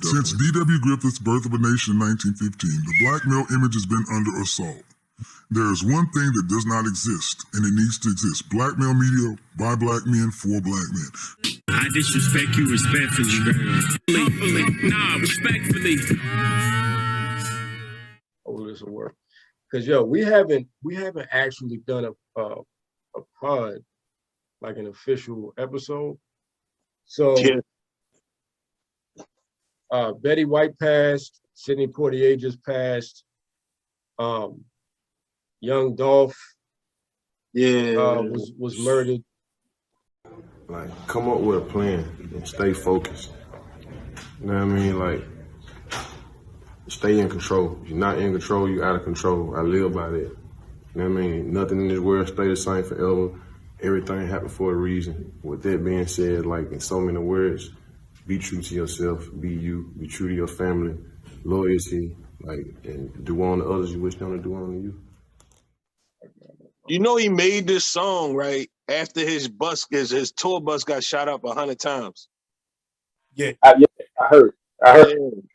Since D.W. Griffith's Birth of a Nation in 1915, the black male image has been under assault. There is one thing that does not exist, and it needs to exist. Black male media by black men for black men. I disrespect you respectfully. Respectfully. Oh, this will work. Because we haven't actually done a pod, like an official episode. So Betty White passed, Sidney Poitier just passed, young Dolph was murdered. Like, come up with a plan and stay focused. You know what I mean? Like, stay in control. If you're not in control, you're out of control. I live by that. You know what I mean? Nothing in this world stay the same forever. Everything happened for a reason. With that being said, like in so many words, be true to yourself, be you, be true to your family, loyalty, like, and do on to others you wish them to do on to you. You know he made this song, right, after his tour bus got shot up 100 times. Yeah, I heard.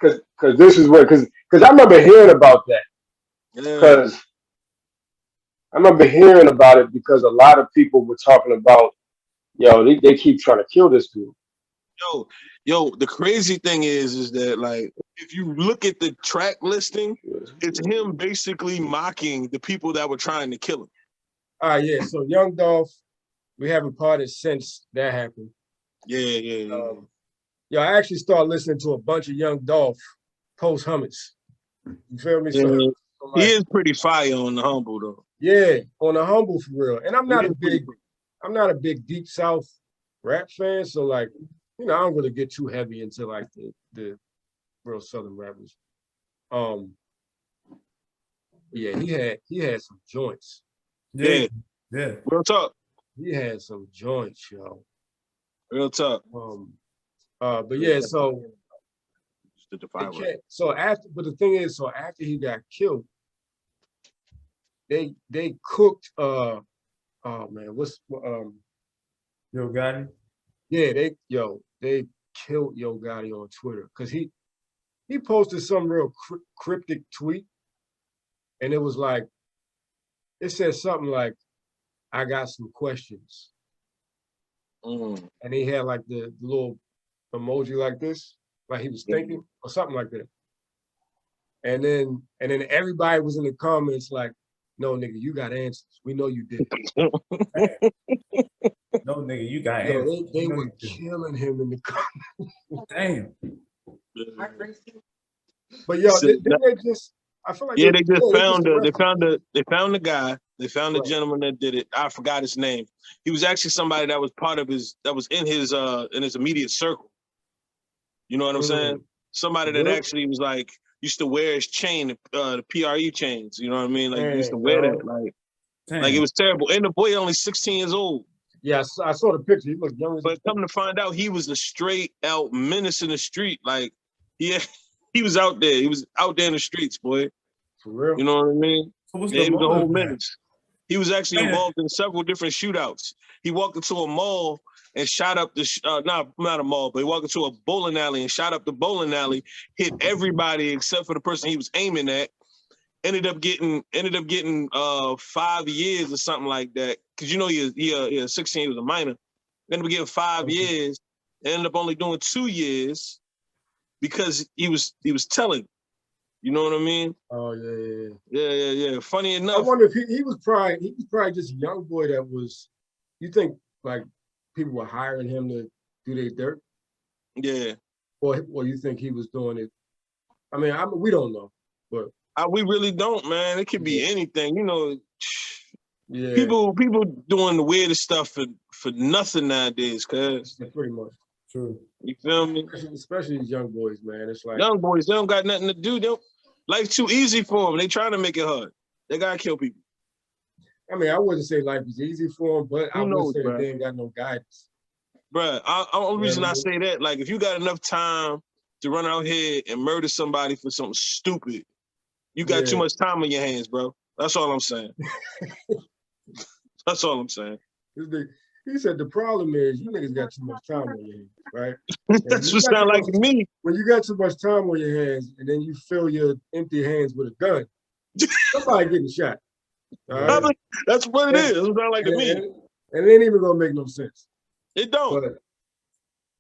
Because this is what, because I remember hearing about that. Because I remember hearing about it because a lot of people were talking about, they keep trying to kill this dude. Yo, the crazy thing is that, like, if you look at the track listing, it's him basically mocking the people that were trying to kill him. Yeah, so young Dolph, we haven't parted since that happened. Yeah. I actually started listening to a bunch of young Dolph post hummus. You feel me? Yeah. So he is pretty fire on the humble though. Yeah, on the humble for real. And I'm not a big Deep South rap fan, so like, I don't really get too heavy into like the real Southern rappers. Yeah, he had some joints. Yeah. Real talk. He had some joints, yo. Real talk. But yeah, so the thing is, after he got killed, they cooked Yo Gotti? Yeah, they killed Yo Gotti on Twitter because he posted some real cryptic tweet, and it was like, it said something like, "I got some questions," and he had like the little emoji like this, like he was thinking or something like that. And then everybody was in the comments like, "No, nigga, you got answers. We know you did." No, nigga, you got answers. They were killing him in the comments. Damn. But yo, they just, I feel like they found the guy. They found the gentleman that did it. I forgot his name. He was actually somebody that was in his immediate circle. You know what I'm saying? Somebody that actually was like, used to wear his chain, the PRE chains. You know what I mean? Like, he used to wear that. Like it was terrible. And the boy only 16 years old. Yeah, I saw the picture. He looked young. But come to find out, he was a straight out menace in the street. Like, he was out there. He was out there in the streets, boy. For real? You know what I mean? So what's he was a whole menace. He was actually involved in several different shootouts. He walked into a mall and shot up not a mall, but he walked into a bowling alley and shot up the bowling alley, hit everybody except for the person he was aiming at. Ended up getting 5 years or something like that. Cause he 16, he was a minor. Ended up getting 5 years. Ended up only doing 2 years because he was telling. You know what I mean? Oh yeah. Funny enough, I wonder if he was probably just a young boy that was. You think like people were hiring him to do their dirt? Yeah. Or you think he was doing it? I mean, we don't know, but we really don't, man. It could be anything, Yeah. People doing the weirdest stuff for nothing nowadays, cuz. Yeah, pretty much. True. You feel me? Especially these young boys, man. It's like young boys, they don't got nothing to do. Life's too easy for them. They trying to make it hard. They gotta kill people. I mean, I wouldn't say life is easy for them, but I would say they ain't got no guidance. Bruh, the only reason I say that, like, if you got enough time to run out here and murder somebody for something stupid, you got too much time on your hands, bro. That's all I'm saying. That's all I'm saying. He said the problem is you niggas got too much time on your hands, right? That's what sound like to me. When you got too much time on your hands and then you fill your empty hands with a gun, somebody getting shot. All right? That's what it is. It sound like to me. And it ain't even gonna make no sense. It don't.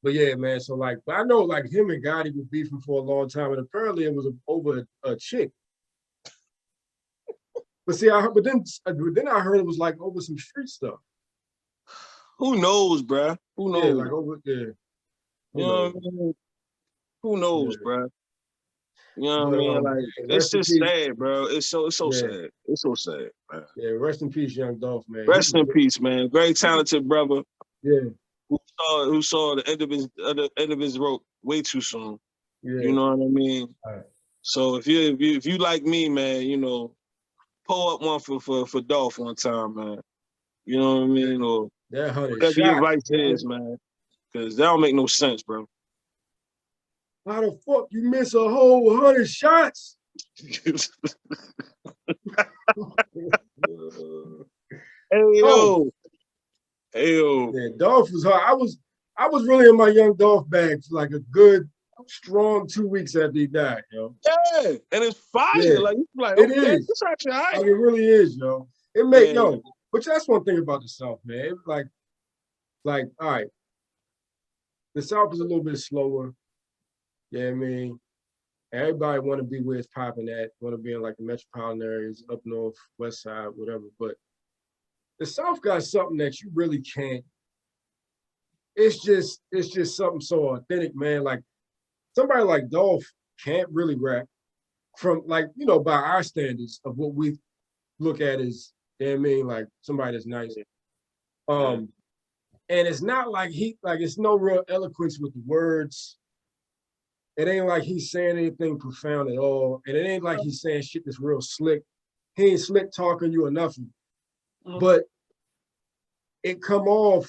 But yeah, man. So like, but I know like him and Gotti were beefing for a long time, and apparently it was over a chick. But see, but then I heard it was like over some street stuff. Who knows, bruh? Who knows? Yeah, like over there. You know what I mean? Who knows, bruh? You know what I mean? Like, it's just sad, bro. It's so sad. It's so sad, man. Yeah, rest in peace, young Dolph, man. Rest in peace, man. Very talented brother. Yeah. Who saw the end of his rope way too soon. Yeah. You know what I mean? Right. So if you like me, man, you know, pull up one for Dolph one time, man. You know what I mean? Or whatever your advice is, man. Because that don't make no sense, bro. How the fuck you miss a whole 100 shots? Hey yo. Hey yo. Yeah, Dolph was hard. I was really in my young Dolph bag for like a good, strong 2 weeks after he died, yo. Yeah, and it's fire. Yeah. Like it okay, is. It's actually high. Like, it really is, yo. It make but that's one thing about the South, man. Like, all right. The South is a little bit slower. Yeah, I mean, everybody want to be where it's popping at, want to be in like the metropolitan areas, up north, west side, whatever. But the South got something that you really can't. It's just something so authentic, man. Like somebody like Dolph can't really rap from like, you know, by our standards of what we look at as, you know what I mean, like somebody that's nice. And it's not like it's no real eloquence with the words. It ain't like he's saying anything profound at all. And it ain't like he's saying shit that's real slick. He ain't slick talking you or nothing. But it come off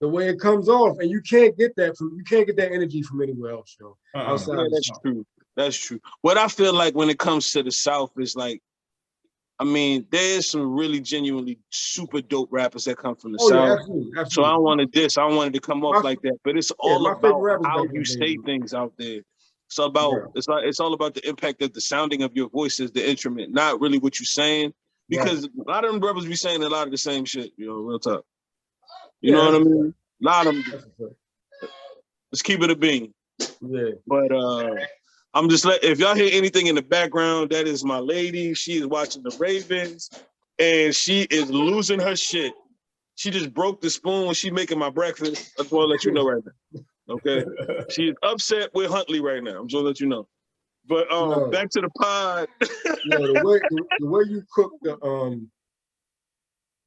the way it comes off. And you can't get that energy from anywhere else, yo. Outside of that's true. That's true. What I feel like when it comes to the South is like, I mean, there's some really genuinely super dope rappers that come from the South. Yeah, absolutely. So I don't want to diss. I don't want it to come off like that. But it's all about how you say things out there. It's about it's all about the impact of the sounding of your voice as the instrument, not really what you're saying. Because a lot of them brothers be saying a lot of the same shit, you know, real talk. You know what I mean? A lot of them. Let's keep it a bean. Yeah. But I'm just if y'all hear anything in the background, that is my lady. She is watching the Ravens, and she is losing her shit. She just broke the spoon when she making my breakfast. I just want to let you know right now. Okay, she is upset with Huntley right now. I'm just let you know. But back to the pod. The way you cook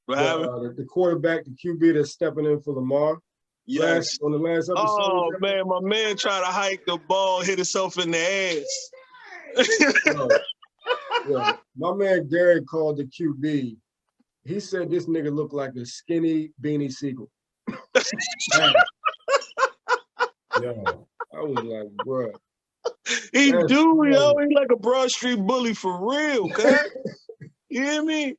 the quarterback, the QB that's stepping in for Lamar. Yes. On the last episode. Oh man, my man tried to hike the ball, hit himself in the ass. My man Gary called the QB. He said this nigga looked like a skinny Beanie Siegel. Yo, I was like, bro. He like a Broad Street bully for real, cuz. You hear me?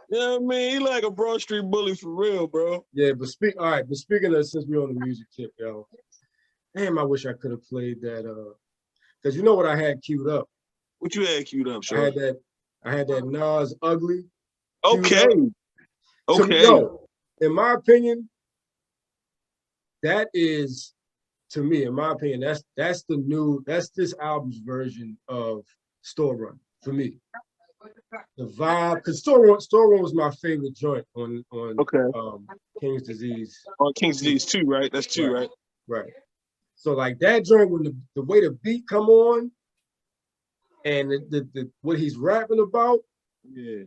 You know what I mean? He like a Broad Street bully for real, bro. Yeah, but speaking of, since we're on the music tip, yo, damn, I wish I could have played that. Because you know what I had queued up? What you had queued up, sure? I had that Nas Ugly. Okay. Okay. So, in my opinion, that is, to me, in my opinion, that's this album's version of Store Run for me. The vibe, because Store Run was my favorite joint on King's Disease. On King's Disease 2, right? That's 2, right? Right. So like that joint, when the way the beat come on, and the what he's rapping about, yeah,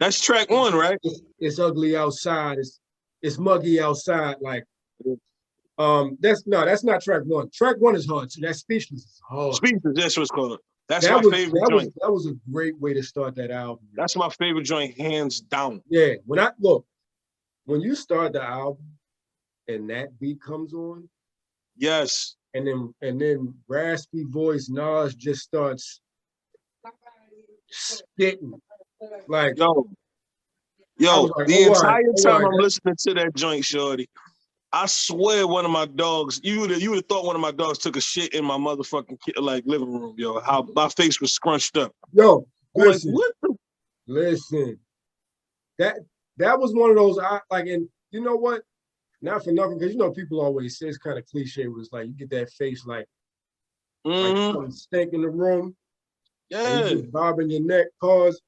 that's track 1, right? It's ugly outside. It's muggy outside. Like, that's not track 1. Track 1 is hard. So that Speechless is hard. Speechless, that's what's called. That's my favorite joint. That was a great way to start that album. That's my favorite joint, hands down. Yeah, when you start the album and that beat comes on, yes, and then raspy voice Nas just starts spitting like, yo, Yo, like, the all right, entire all time right. I'm listening to that joint, shorty, I swear one of my dogs, you would have thought one of my dogs took a shit in my motherfucking like living room, yo. How my face was scrunched up. Yo, I'm like, listen, what the? listen. That was one of those, and you know what? Not for nothing, because you know people always say it's kind of cliche, but it's like you get that face like something stink in the room, and you just bobbing your neck, pause.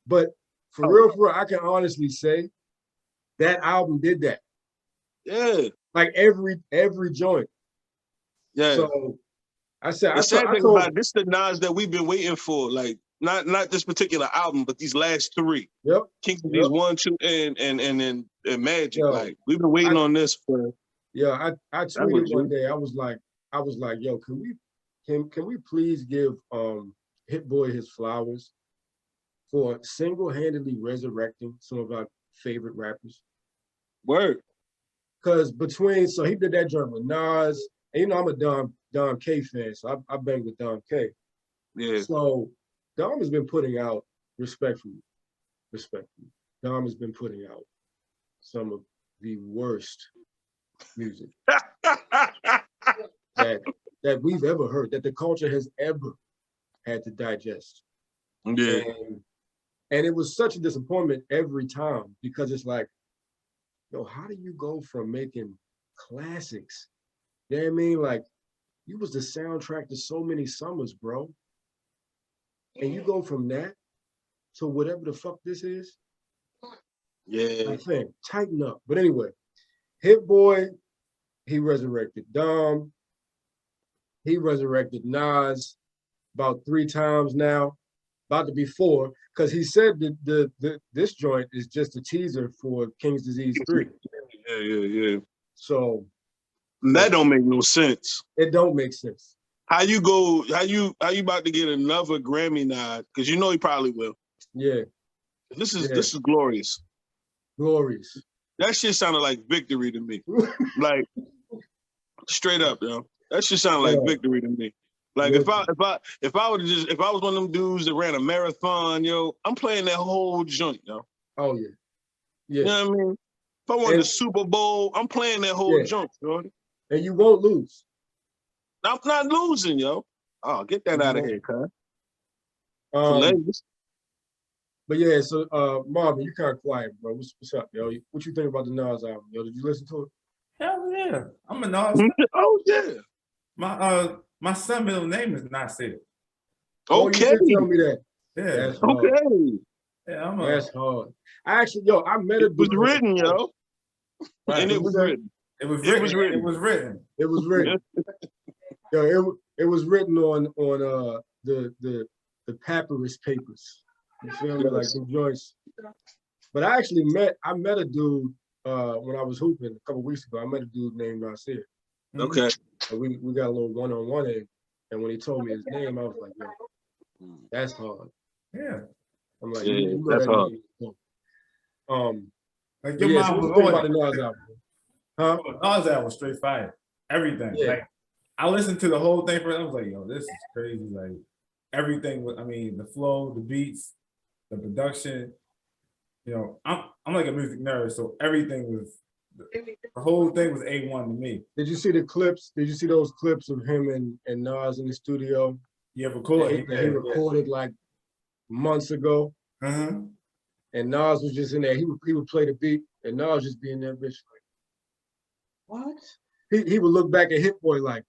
But for real, I can honestly say that album did that. Yeah. Like every joint. Yeah. So I said, the sad thing about it, this is the Nas that we've been waiting for. Like not this particular album, but these last three. Yep. King's Disease 1, 2, and Magic. Yo, like we've been waiting on this for. Yeah, I tweeted one day. I was like, yo, can we please give Hitboy his flowers for single-handedly resurrecting some of our favorite rappers? Word. Because so he did that joint with Nas, and you know I'm a Dom K fan, so I bang with Dom K. Yeah. So Dom has been putting out, respectfully, Dom has been putting out some of the worst music that we've ever heard, that the culture has ever had to digest. Yeah. And it was such a disappointment every time, because it's like, yo, how do you go from making classics? You know what I mean? Like, you was the soundtrack to so many summers, bro. And you go from that to whatever the fuck this is? Yeah. I think, tighten up. But anyway, Hitboy, he resurrected Dom. He resurrected Nas about 3 times now, about to be 4, because he said that this joint is just a teaser for King's Disease 3. Yeah. So that don't make no sense. It don't make sense. How you about to get another Grammy nod? Because you know he probably will. Yeah. This is glorious. Glorious. That shit sounded like victory to me. Like straight up, yo. That shit sounded like victory to me. Like if I was one of them dudes that ran a marathon, yo, I'm playing that whole joint, yo. Oh yeah. Yeah. You know what I mean? If I won the Super Bowl, I'm playing that whole joint, yo. And you won't lose. I'm not losing, yo. Oh, get that out of here, cuz. But yeah, so Marvin, you kind of quiet, bro. What's up, yo? What you think about the Nas album, yo? Did you listen to it? Hell yeah, I'm a Nas. Oh yeah. My son's middle name is Nasir. Okay. You did tell me that. Yeah. That's hard. Okay. Yeah, that's hard. I actually, I met a dude. It was written, yo. Right. And it was written. It was written. It was written. It was written. Yo, it was written on the papyrus papers. You feel me? Like the joints. But I actually met a dude when I was hooping a couple weeks ago. I met a dude named Nasir. Okay. And we got a little one-on-one, and when he told me his name, I was like, yo, that's hard. Yeah. I'm like, yeah, that's hard. Like your mom was on about the Nas album. Huh? Nas album was straight fire. Everything. Yeah. Like I listened to the whole thing I was like, yo, this is crazy. Like everything was, I mean, the flow, the beats, the production. You know, I'm like a music nerd, so everything was the whole thing was A1 to me. Did you see the clips? Did you see those clips of him and Nas in the studio? Yeah, recorded. He recorded like months ago. Uh-huh. And Nas was just in there. He would play the beat, and Nas just be in there, bitch. Like, what? He would look back at Hitboy like,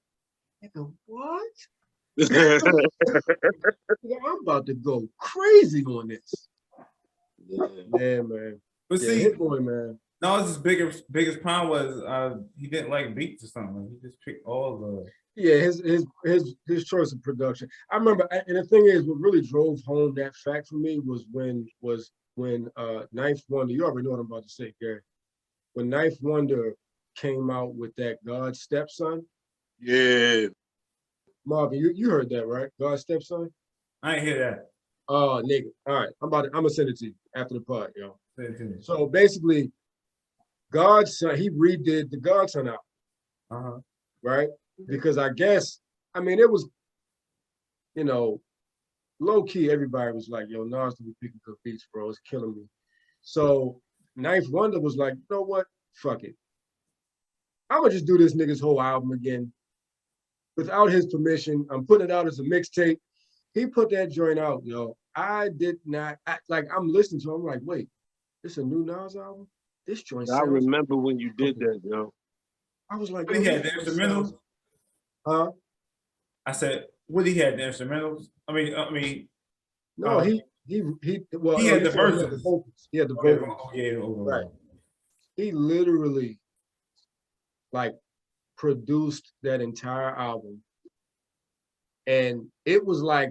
nigga, what? I'm about to go crazy on this. Yeah, man. But see, Hitboy, man. Nas' biggest problem was he didn't like beats or something. He just picked all the. Yeah, his choice of production. I remember, and the thing is, what really drove home that fact for me was when Ninth Wonder. You already know what I'm about to say, Gary. When Ninth Wonder came out with that God's Stepson. Yeah. Marvin, you heard that, right? God's Stepson? I ain't hear that. Oh, nigga. All right. I'm gonna send it to you after the pod, yo. So basically, Godson, he redid the Godson album. Uh-huh. Right? Because I guess, I mean, it was, low key, everybody was like, yo, Nas to be picking good beats, bro. It's killing me. So Ninth Wonder was like, you know what? Fuck it. I'm gonna just do this nigga's whole album again without his permission. I'm putting it out as a mixtape. He put that joint out, yo. I did not like. I'm listening to him. I'm like, wait, this a new Nas album? This joint I sounds. remember when you did that, yo. I was like, What he had the instrumentals? Huh? I said, what he had the instrumentals? I mean, no, he well, he had the verses. He had the vocals. He had the okay, vocals. yeah, Right. He literally like produced that entire album. And it was like,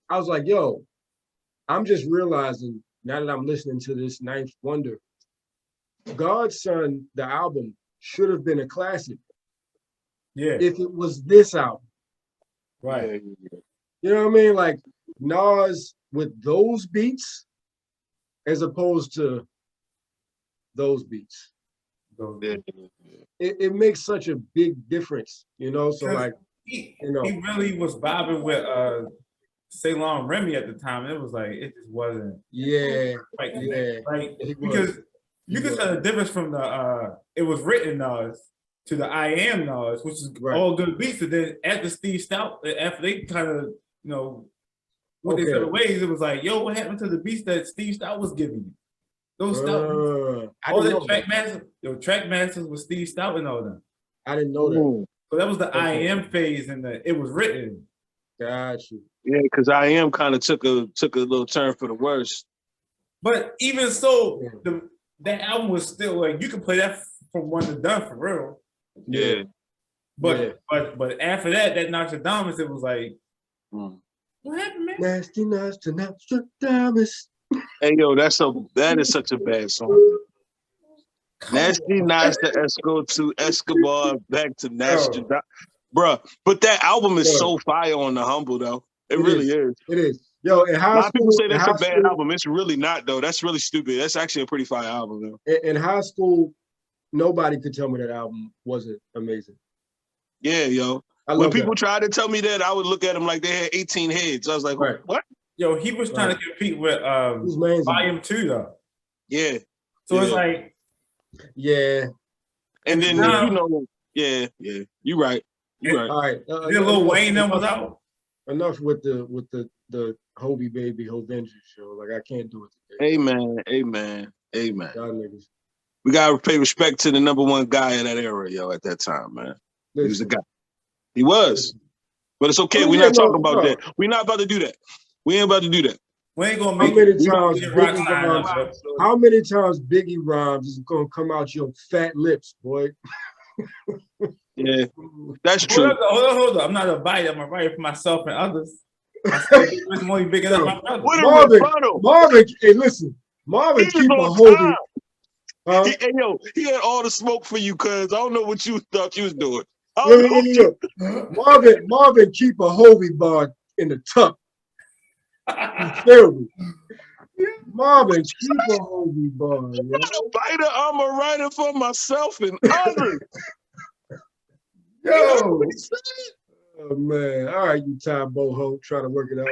I was like, yo, I'm just realizing now that I'm listening to this Ninth Wonder, Godson, the album, should have been a classic. Yeah. If it was this album. Right. You know what I mean? Like Nas with those beats as opposed to those beats. It makes such a big difference, you know? So like, he really was vibing with Ceylon Remy at the time. It was like, it just wasn't. Because you can tell the difference from the it was written Nas to the I Am Nas, which is all good beats. And then after Steve Stout, after they kind of, what they said the ways, it was like, yo, what happened to the beats that Steve Stout was giving you? Those Stout beats. All that track masters with Steve Stout and all that. I didn't know that. So that was the I Am phase, and it was written. Got you. Yeah, because I Am kind of took a little turn for the worse. But even so, that album was still like, you can play that from one to done for real. Yeah. But after that Nostradamus, it was like, what happened, man? Nasty Nostradamus. Hey yo, that is such a bad song. Nasty Nasta Esco to Escobar back to Nostradamus. Bruh, but that album is so fire on the Humble though. It really is. It is. Yo, in high school, a lot of people say that's a bad album. It's really not though. That's really stupid. That's actually a pretty fire album though. In high school, nobody could tell me that album wasn't amazing. Yeah, yo. When people tried to tell me that, I would look at them like they had 18 heads. I was like, what? Yo, he was trying to compete with Volume 2 though. Yeah. So it's like, and then you're right. You're right. All right. Lil Wayne then was out. Enough with the Hobie Baby Hovenges show. Like I can't do it today. Amen. Y'all niggas. We gotta pay respect to the number one guy in that era, yo, at that time, man. He was a guy. He was. But it's okay. We're not talking about that. We're not about to do that. We ain't about to do that. We ain't gonna make how many times Biggie rhymes is gonna come out your fat lips, boy? Yeah, that's true. Hold on. I'm not a bite. I'm a writer for myself and others. I'm only big enough my brother. Marvin, hey, listen. Marvin keep a holding. He had all the smoke for you, cuz I don't know what you thought you was doing. Marvin keep a Hobie bar in the tuck. You feel me? Marvin, keep a Hobie bar. I'm not a biter. I'm a writer for myself and others. Yo. Oh man. All right, you Ty Boho trying to work it out.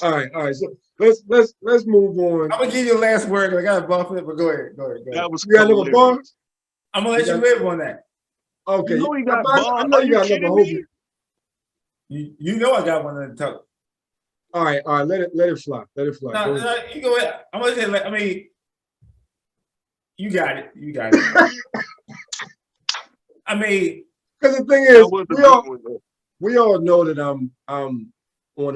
All right. So let's move on. I'm gonna give you the last word. I got a buff it, but go ahead. That was you got another bar? I'm gonna let you live on that. Okay. You know he got bars. I know you got another Hobie. You know I got one in the tuck. All right. Let it fly. Let it fly. No, you go ahead. I'm gonna say, I mean, you got it. I mean, because the thing is, we all know that I'm on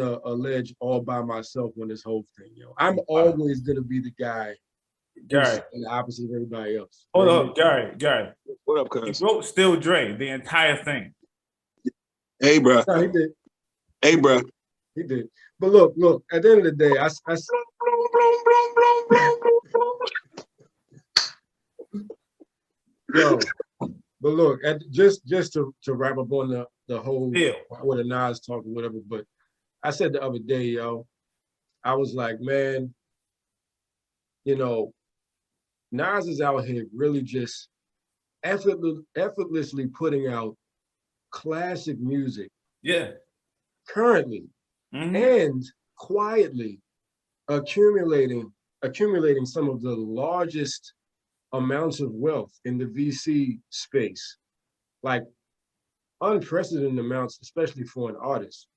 a ledge all by myself on this whole thing, yo. I'm always gonna be the guy in the opposite of everybody else. Hold up, Gary. What up, cuz? He wrote Still Dre, the entire thing. Hey, bro. No, he did. Hey, bro. He did. But look. At the end of the day, yo. But look, just to wrap up on the whole or the Nas talk or whatever. But I said the other day, yo, I was like, man, Nas is out here really just effortlessly putting out classic music. Yeah. Currently, and quietly accumulating some of the largest amounts of wealth in the VC space, like unprecedented amounts, especially for an artist,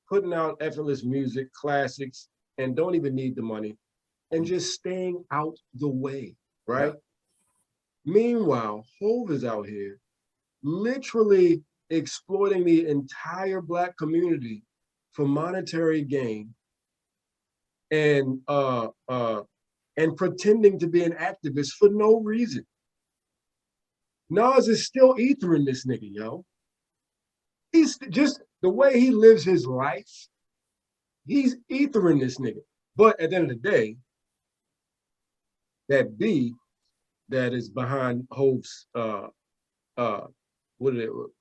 putting out effortless music, classics, and don't even need the money, and just staying out the way, right? Yeah. Meanwhile, Hov is out here literally exploiting the entire Black community for monetary gain and pretending to be an activist for no reason. Nas is still ethering this nigga, yo. He's just the way he lives his life, he's ethering this nigga. But at the end of the day, that B that is behind Hov's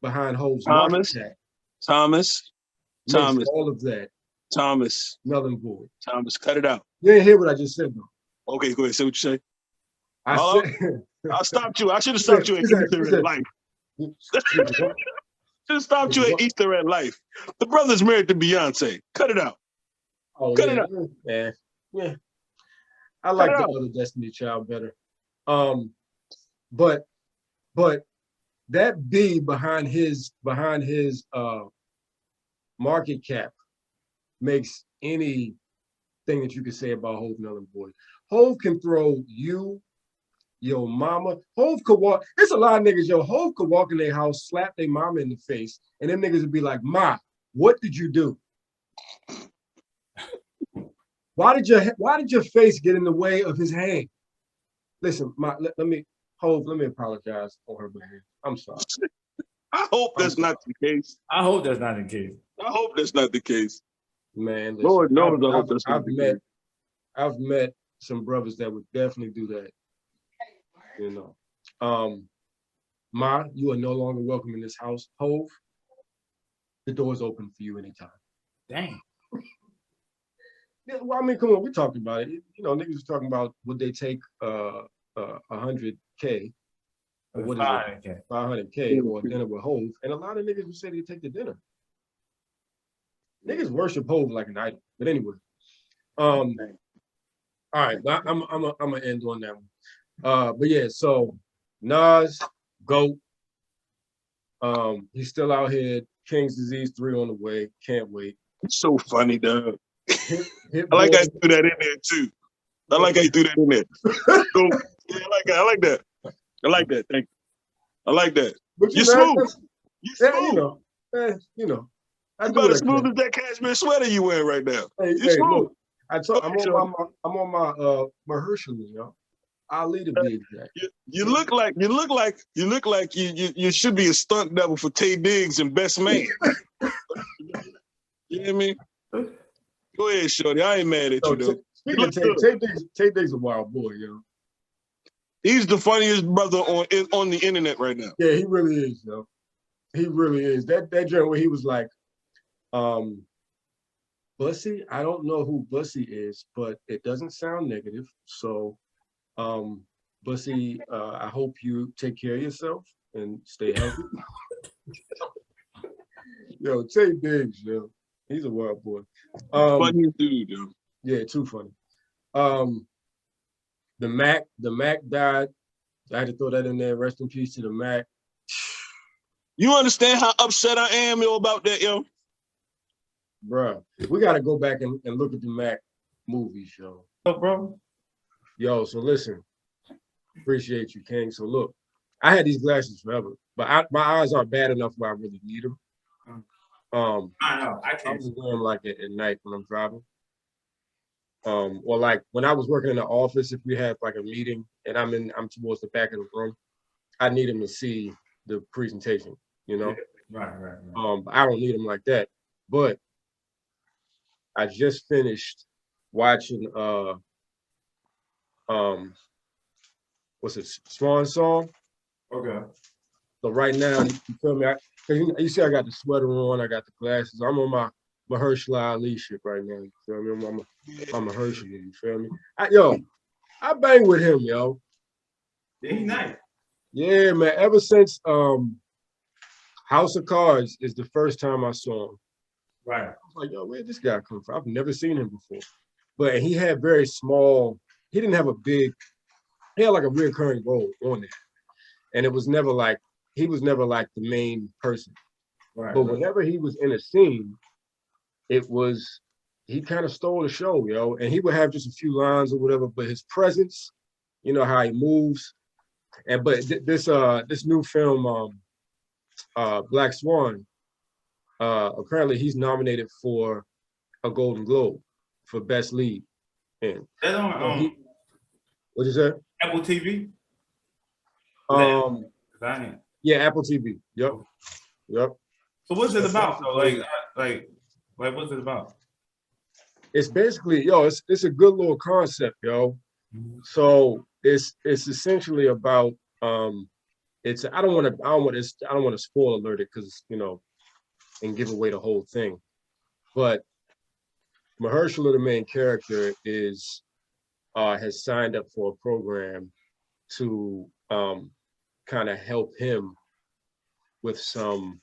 behind Hov's Thomas, all of that. Thomas. Null and void. Thomas, cut it out. You didn't hear what I just said though. Okay, go ahead. Say what you say. I stopped you. I should have stopped you at Ether at life. Should have stopped you at Ether at life. The brother's married to Beyonce. Cut it out. Oh, cut it out. Yeah. I like the other Destiny Child better. But that B behind his market cap makes anything that you can say about Hov null and void. Hov can throw you, your mama. Hov could walk. There's a lot of niggas, yo. Hov could walk in their house, slap their mama in the face, and them niggas would be like, "Ma, what did you do? Why did your face get in the way of his hand?" Listen, let me apologize on her behalf. I'm sorry. I hope that's not the case. I hope that's not the case. I hope that's not the case. Man, listen, Lord knows I hope that's not the case. I've met some brothers that would definitely do that. You know. Ma, you are no longer welcome in this house. Hov, the door's open for you anytime. Dang. Yeah, well, I mean, come on, we talked about it. You know, niggas was talking about would they take 100K or what is it? 500K or a dinner with Hov, and a lot of niggas would say they take the dinner. Niggas worship Hov like an idol, but anyway. All right, I'm gonna end on that one. But yeah, so Nas, GOAT. He's still out here. King's Disease 3 on the way. Can't wait. It's so funny, dog. I like how you threw that in there too. I like how you threw that in there. So, yeah, I like that. I like that. Thank you. I like that. But you're smooth. You're smooth. You know. You about as smooth as that cashmere sweater you wearing right now. Hey, smooth. Look, I'm on my Mahershala, you know. Ali to be exact. You look like you should be a stunt double for Tay Diggs and Best Man. You know what I mean? Go ahead, shorty. I ain't mad at you though. Tay Diggs a wild boy, yo. He's the funniest brother on the internet right now. Yeah, he really is, yo. He really is. That joint where he was like, Bussy, I don't know who Bussy is, but it doesn't sound negative. So, Bussy, I hope you take care of yourself and stay healthy. Yo, Tay Diggs, yo. He's a wild boy. Funny dude, yo. Yeah, too funny. The Mac died. I had to throw that in there. Rest in peace to the Mac. You understand how upset I am, yo, about that, yo? Bruh, we got to go back and look at the Mac movies, yo. Oh, bro. Yo, so listen. Appreciate you, King. So look, I had these glasses forever, but my eyes aren't bad enough where I really need them. I know. I can't. I was wearing them like at night when I'm driving. Or like when I was working in the office, if we have like a meeting and I'm towards the back of the room, I need them to see the presentation, you know? Yeah. Right. I don't need them like that. But I just finished watching what's it, Swan Song? Okay. So right now, you feel me? You see I got the sweater on, I got the glasses. I'm on my Mahershala Ali shit right now. You feel me? I'm Mahershala, you feel me? I bang with him, yo. Yeah, he's nice. Yeah, man. Ever since House of Cards is the first time I saw him. Right. I was like, yo, where'd this guy come from? I've never seen him before. But he had very small, he didn't have a big, he had like a reoccurring role on there. And it was never like, he was never like the main person. Right. But whenever he was in a scene, it was, he kind of stole the show, yo. And he would have just a few lines or whatever, but his presence, you know, how he moves. And but this new film, Black Swan, apparently he's nominated for a Golden Globe for Best Lead. And That's on what is that? Apple TV? Yeah, Apple TV. Yep. So what's it about though? Like what's it about? It's basically, yo, it's a good little concept, yo. So it's essentially about it's I don't want to spoil alert it because you know and give away the whole thing. But Mahershala, the main character, is has signed up for a program to kind of help him with some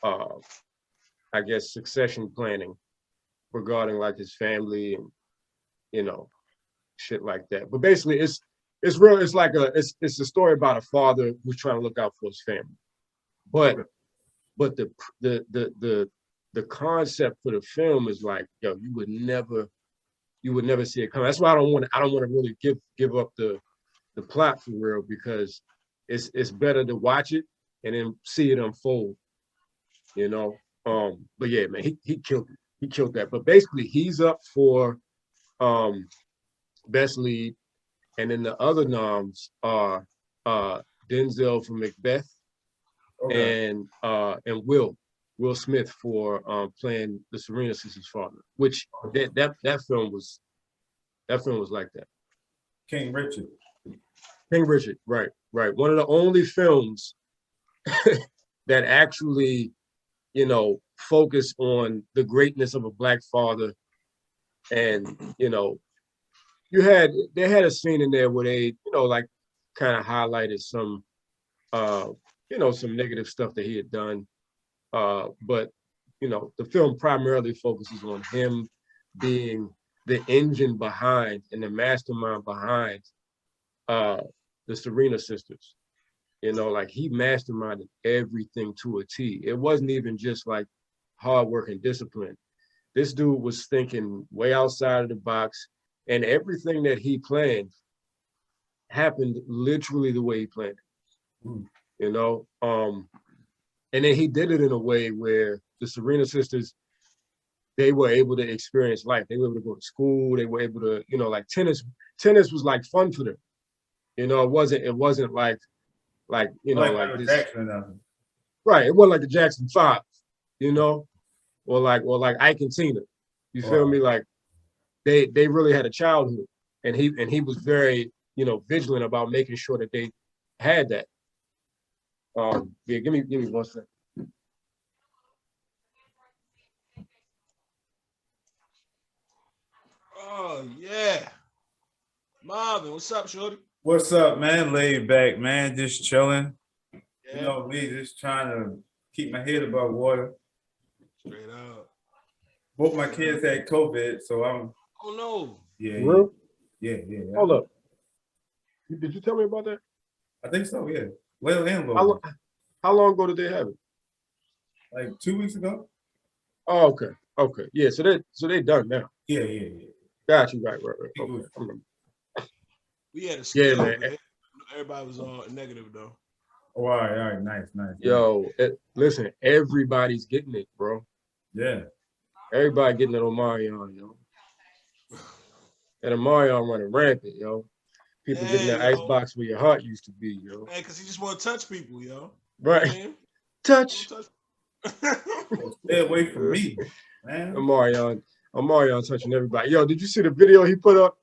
I guess succession planning regarding like his family and you know shit like that. But basically it's real, it's like it's a story about a father who's trying to look out for his family. But the concept for the film is like, yo, you would never see it coming. That's why I don't want to really give up the plot for real, because it's better to watch it and then see it unfold, you know. But yeah, man, he killed it. He killed that. But basically he's up for Best Lead, and then the other noms are Denzel for Macbeth, okay, and Will Smith for playing the Serena sisters' father, which that film was like that. King Richard, right. One of the only films that actually, you know, focus on the greatness of a Black father. And, you know, they had a scene in there where they, you know, like kind of highlighted some, you know, some negative stuff that he had done. But, you know, the film primarily focuses on him being the engine behind and the mastermind behind the Serena sisters. You know, like he masterminded everything to a T. It wasn't even just like hard work and discipline. This dude was thinking way outside of the box, and everything that he planned happened literally the way he planned it. You know, and then he did it in a way where the Serena sisters, they were able to experience life. They were able to go to school. They were able to, you know, like tennis was like fun for them. You know, it wasn't like you know, like this. Right. It wasn't like the Jackson 5, you know, or like Ike and Tina. You feel me? Like they really had a childhood, and he was very, you know, vigilant about making sure that they had that. Yeah, give me 1 second. Oh yeah, Marvin, what's up, shorty? What's up, man? Laid back, man. Just chilling. Yeah. You know me, just trying to keep my head above water. Straight up. Both my kids had COVID, so I'm. Oh no. Yeah. Real? Yeah. Hold up. Did you tell me about that? I think so. Yeah. Well, and Logan. How long ago did they have it? Like 2 weeks ago. Oh, okay. Yeah. So they done now. Yeah. Got you. Right. Okay. We had a scale. Yeah, man. Everybody was all negative though. Oh, all right. Nice. Yo, listen, everybody's getting it, bro. Yeah. Everybody getting it on Omarion, yo. And Omarion running rampant, yo. People getting that ice box where your heart used to be, yo. Hey, because he just want to touch people, yo. Right. You know touch. Stay away from me, man. Omarion touching everybody. Yo, did you see the video he put up?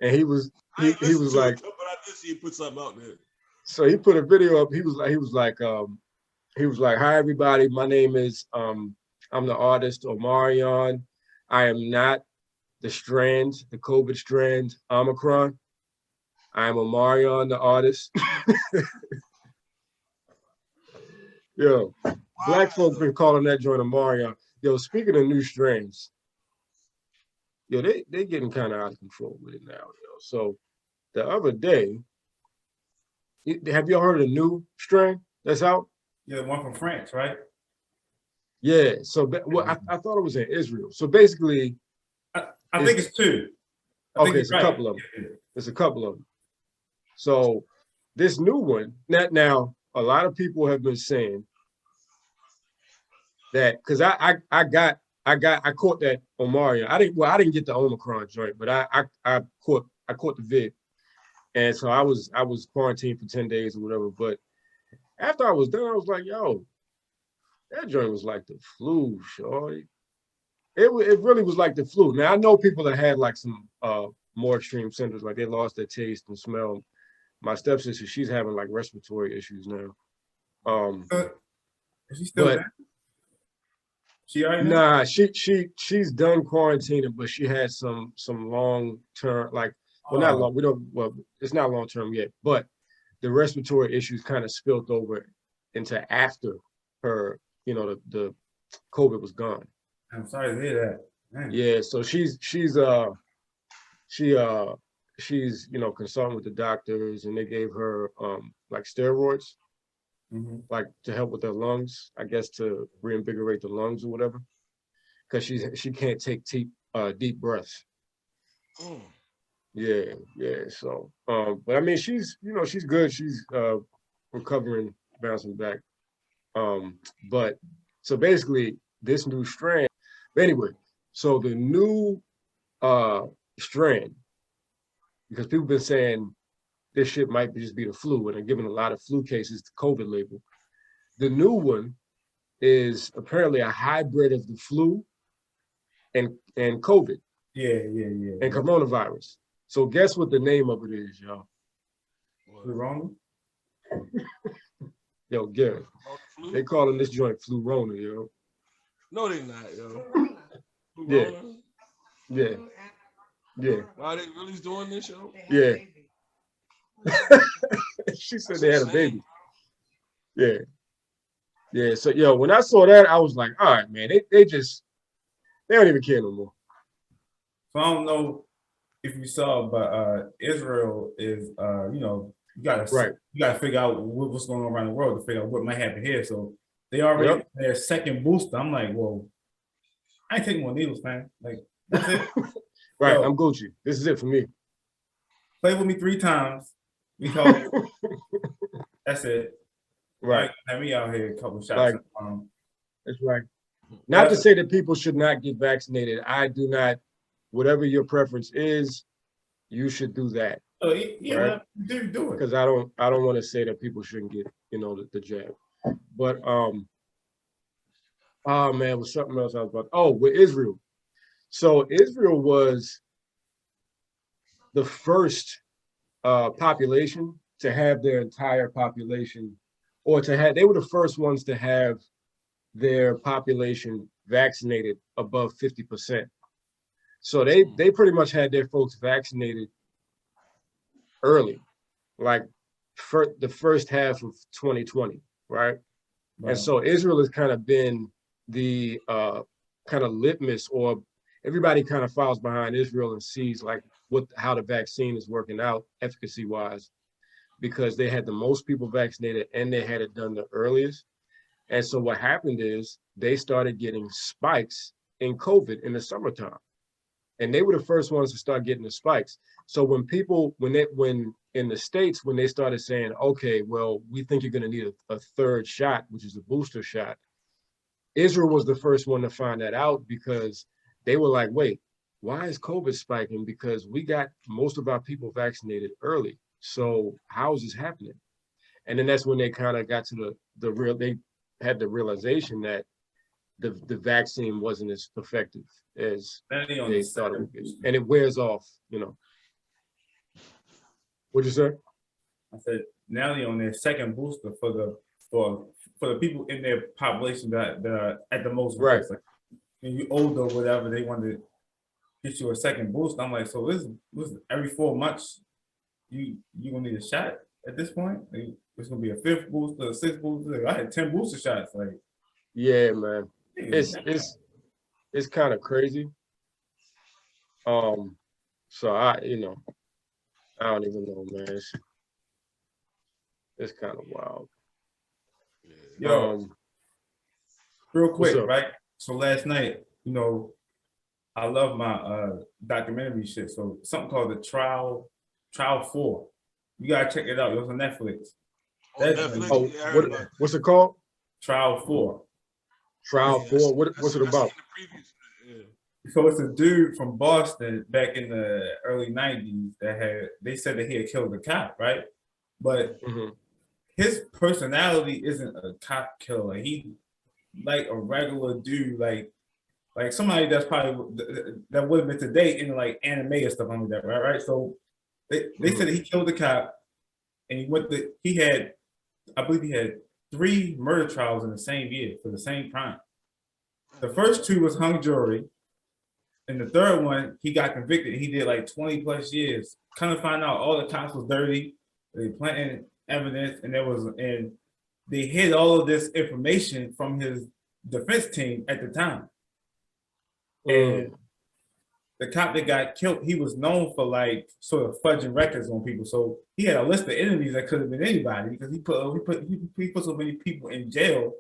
And he was like, but I did see he put something out there. So he put a video up. He was like, hi everybody. My name is I'm the artist Omarion. I am not the COVID strand, Omicron. I am Omarion, the artist. Yo. Black folk been calling that joint Omarion. Yo, speaking of new strains, yo, they getting kind of out of control with it now, yo. So the other day, have you heard of the new strain that's out? Yeah, the one from France, right? Yeah. So well, I thought it was in Israel. So basically, I think it's two. Okay, it's a couple of them. It's a couple of them. So this new one, now a lot of people have been saying that because I caught that Omarion. I didn't get the Omicron joint, but I caught the vid. And so I was quarantined for 10 days or whatever. But after I was done, I was like, yo, that joint was like the flu, shorty. It really was like the flu. Now I know people that had like some more extreme symptoms, like they lost their taste and smell. My stepsister, she's having like respiratory issues now. Is she still there? She already Nah, she's done quarantining, but she had some long term, like, well, not long. It's not long term yet, but the respiratory issues kind of spilled over into after her, the COVID was gone. I'm sorry to hear that. Man. Yeah, so she's consulting with the doctors, and they gave her like steroids, like to help with her lungs, I guess, to reinvigorate the lungs or whatever, because she can't take deep breaths. Yeah. So, but I mean, she's good. She's recovering, bouncing back. But so basically, this new strand. But anyway, so the new strand, because people have been saying this shit might just be the flu, and they're giving a lot of flu cases the COVID label. The new one is apparently a hybrid of the flu and COVID. Yeah. And coronavirus. So guess what the name of it is, y'all? Flurona? Yo, Gary, they calling this joint Flurona, yo. No, they not, yo. Yeah. Why they really doing this, yo? Yeah. She said they had a baby. Yeah. So, yo, when I saw that, I was like, all right, man, they don't even care no more. So I don't know if you saw, but Israel is, you gotta figure out what's going on around the world to figure out what might happen here. So they already their second booster. I'm like, well, I ain't taking more needles, man. Like, that's it. Right, yo, I'm Gucci. This is it for me. Play with me 3 times. Because that's it. Right. Have me out here a couple of shots. That's right. Not to say that people should not get vaccinated. I do not. Whatever your preference is, you should do that. Oh, yeah, right? Do it. Because I don't want to say that people shouldn't get, the jab. But oh man, it was something else I was about. Oh, with Israel. So Israel was the first population to have their entire population, or they were the first ones to have their population vaccinated above 50%. So they pretty much had their folks vaccinated early, like for the first half of 2020, right? And so Israel has kind of been the kind of litmus, or everybody kind of follows behind Israel and sees like how the vaccine is working out efficacy wise, because they had the most people vaccinated and they had it done the earliest. And so what happened is they started getting spikes in COVID in the summertime. And they were the first ones to start getting the spikes. So when in the States, when they started saying, okay, well, we think you're going to need a third shot, which is a booster shot, Israel was the first one to find that out, because they were like, wait, why is COVID spiking? Because we got most of our people vaccinated early. So how is this happening? And then that's when they kind of got to they had the realization that the vaccine wasn't as effective as they thought it would be. And it wears off, What'd you say? I said, now they're on their second booster for the people in their population that are at the most risk. Like, when you older or whatever, they want to get you a second boost. I'm like, so this every 4 months, you gonna need a shot at this point? Like, it's gonna be a 5th booster, a 6th booster. I had 10 booster shots. Like, Yeah, man. It's kind of crazy. So I don't even know, man. It's kind of wild. Yo, real what's quick, up? right? So last night, I love my documentary shit. So something called the Trial 4. You gotta check it out. It was on Netflix. That's Netflix? Oh, Yeah, I heard about it. what's it called? Trial 4. Trial Yeah, 4. What's it I seen about? the previews. Yeah. So it's a dude from Boston back in the early 90s they said that he had killed a cop, right? But hmm his personality isn't a cop killer. He like a regular dude, like somebody that's probably that would have been today in like anime or stuff like that, right? So they said that he killed the cop and I believe he had 3 murder trials in the same year for the same crime. The first 2 was hung jury, and the third one he got convicted. He did like 20 plus years. Kind of find out all the cops was dirty. They planted evidence, and they hid all of this information from his defense team at the time. And the cop that got killed, he was known for like sort of fudging records on people. So he had a list of enemies that could have been anybody because he put so many people in jail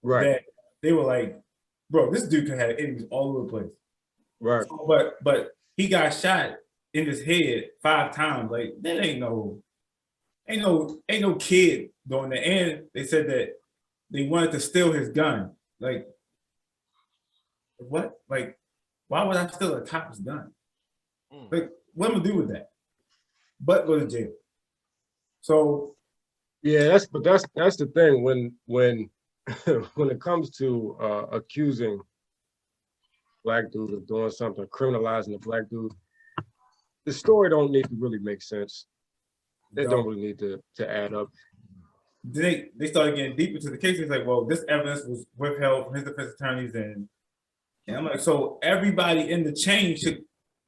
that they were like, bro, this dude could have enemies all over the place. Right. So, but he got shot in his head 5 times. Like that ain't no kid doing that. And they said that they wanted to steal his gun. Like what? Like why would I steal a cop's gun? Like what am I gonna do with that? But go to jail. So yeah, that's the thing when when it comes to accusing black dude of doing something, criminalizing a black dude, the story don't need to really make sense. It don't really need to add up. Then they started getting deep into the case. It's like, well, this evidence was withheld from his defense attorneys, and I'm like, so everybody in the chain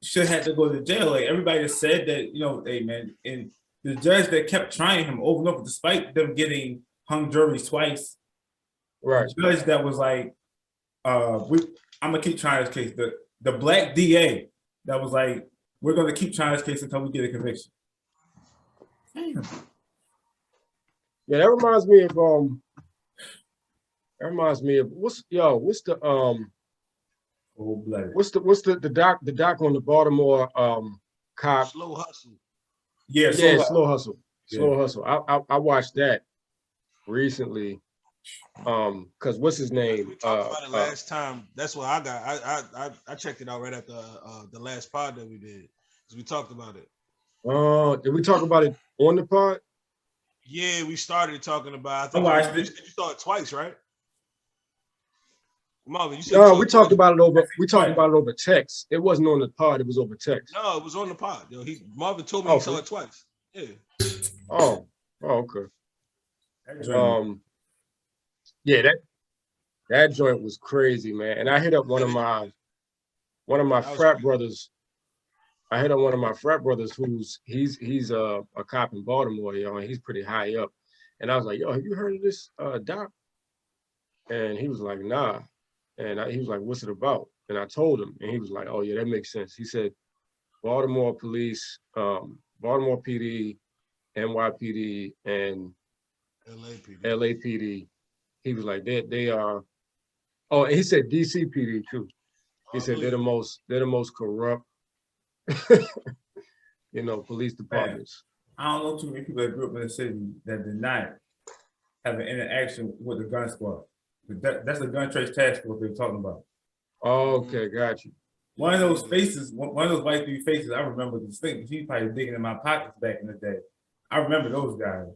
should have to go to jail. Like everybody just said that, hey man, and the judge that kept trying him over and over, despite them getting hung juries twice. Right. The judge that was like, I'm gonna keep trying this case. The black DA that was like, we're gonna keep trying this case until we get a conviction. Damn. Yeah, that reminds me of what's the doc on the Baltimore cop? Slow Hustle. Yeah, Slow Hustle. Slow Hustle. I watched that recently. Because what's his name? We talked about it last time. That's what I got. I checked it out right after the last pod that we did. Because we talked about it. Did we talk about it on the pod? Yeah, we started talking about. I think you saw it twice, right? Marvin, you said no, we talked about it over text. It wasn't on the pod. It was over text. No, it was on the pod. Yo, Marvin told me he saw it twice. Yeah. Oh, okay. Yeah, that joint was crazy, man. And I hit up one of my frat brothers. I hit up one of my frat brothers he's a cop in Baltimore, and he's pretty high up. And I was like, yo, have you heard of this doc? And he was like, nah. And he was like, what's it about? And I told him, and he was like, oh yeah, that makes sense. He said, Baltimore police, Baltimore PD, NYPD, and LAPD. He was like, they are. Oh, and he said DC PD too. He said they're the most corrupt, police departments. I don't know too many people that grew up in the city that did not have an interaction with the gun squad. That's the gun trace task force they were talking about. Oh, okay, got you. One of those faces, one of those white dude faces, I remember distinctly. He probably digging in my pockets back in the day. I remember those guys.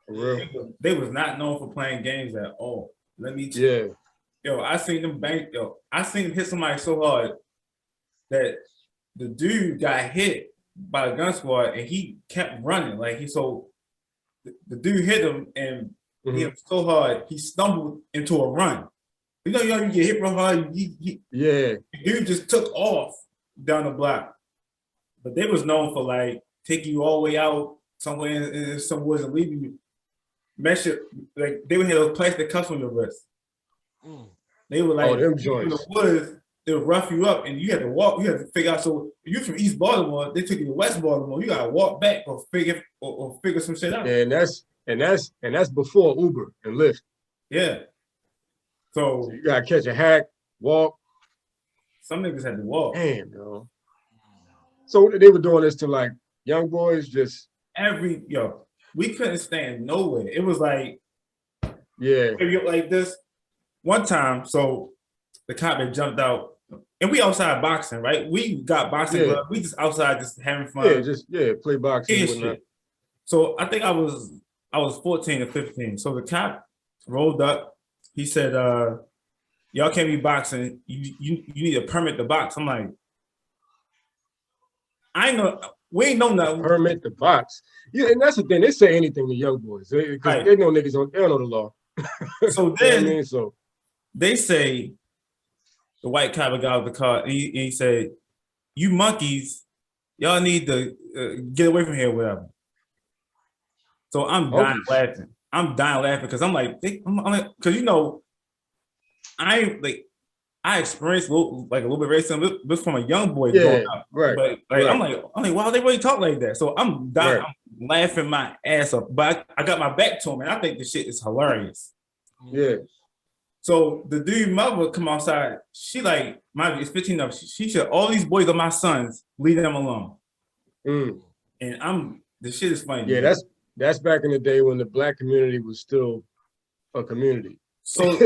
For real? They was not known for playing games at all. Let me tell you. Yo, I seen them hit somebody so hard that the dude got hit by the gun squad and he kept running. Like the dude hit him and he hit him so hard he stumbled into a run. You get hit real hard. The dude just took off down the block. But they was known for like taking you all the way out somewhere in some woods and leaving you. Like they would have those plastic cuffs on your wrist. They were like, them in joints. the woods, they would rough you up, and you had to walk. You had to figure out. So if you from East Baltimore, they took you to West Baltimore. You gotta walk back or figure some shit out. And that's before Uber and Lyft. Yeah. So you gotta catch a hack, walk. Some niggas had to walk. Damn, yo. So they were doing this to like young boys, just we couldn't stand nowhere. It was like, yeah, like this. One time, so the cop had jumped out, and we outside boxing, right? We got boxing gloves. We just outside, just having fun. Play boxing. Shit. So I think I was 14 or 15. So the cop rolled up. He said, "Y'all can't be boxing. You need a permit to box." I'm like, I ain't know. We ain't know nothing. Permit to box. Yeah, and that's the thing. They say anything to young boys because they know niggas they don't know the law. So then, they say the white cop got out of the car and he said, "You monkeys, y'all need to get away from here, whatever." So I'm dying laughing. I'm dying laughing because I'm like, because I experienced a little bit of racism, but from a young boy growing up. Right. But I'm like, wow, they really talk like that. So I'm dying, I'm laughing my ass off. But I got my back to him, and I think the shit is hilarious. Yeah. So the dude mother come outside. She like, it's 15 of. She said, "All these boys are my sons. Leave them alone." And the shit is funny. Yeah, that's back in the day when the black community was still a community. So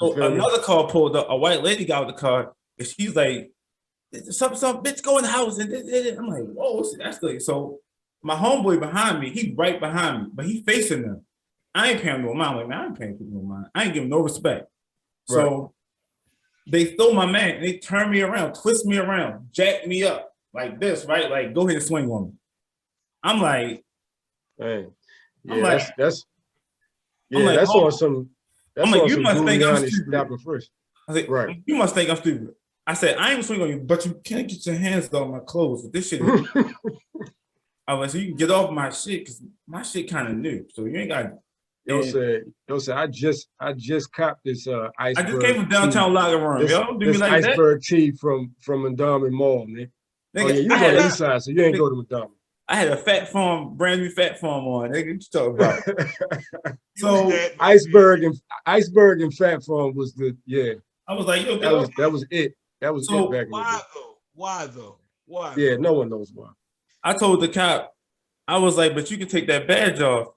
another car pulled up. A white lady got out of the car, and she's like, "Some bitch go in the house." And I'm like, "Whoa, that's good." So my homeboy behind me, he right behind me, but he facing them. I ain't paying no mind. Like, man, I ain't paying people no mind. I ain't giving no respect. Right. So they throw my man, and they turn me around, twist me around, jack me up like this, right? Like, go ahead and swing on me. I'm like, hey, yeah, that's on some. That's I'm like, you must think I'm stupid. First. I said, right. You must think I'm stupid. I said, I ain't swinging on you, but you can't get your hands on my clothes. This shit is I was like, so you can get off my shit because my shit kind of new. So you ain't got. Yo said, I just copped this iceberg. I just came from downtown locker room. Yo, do me like iceberg that? tea from Mondawmin Mall, man. Nigga, oh yeah, you on the east side, so you ain't go to Mondawmin. I had a brand new fat farm on. Nigga, what you talking about? So iceberg and fat farm was the I was like, yo, that was it. That was it back in the day. Why though? Yeah, no one knows why. I told the cop, I was like, but you can take that badge off,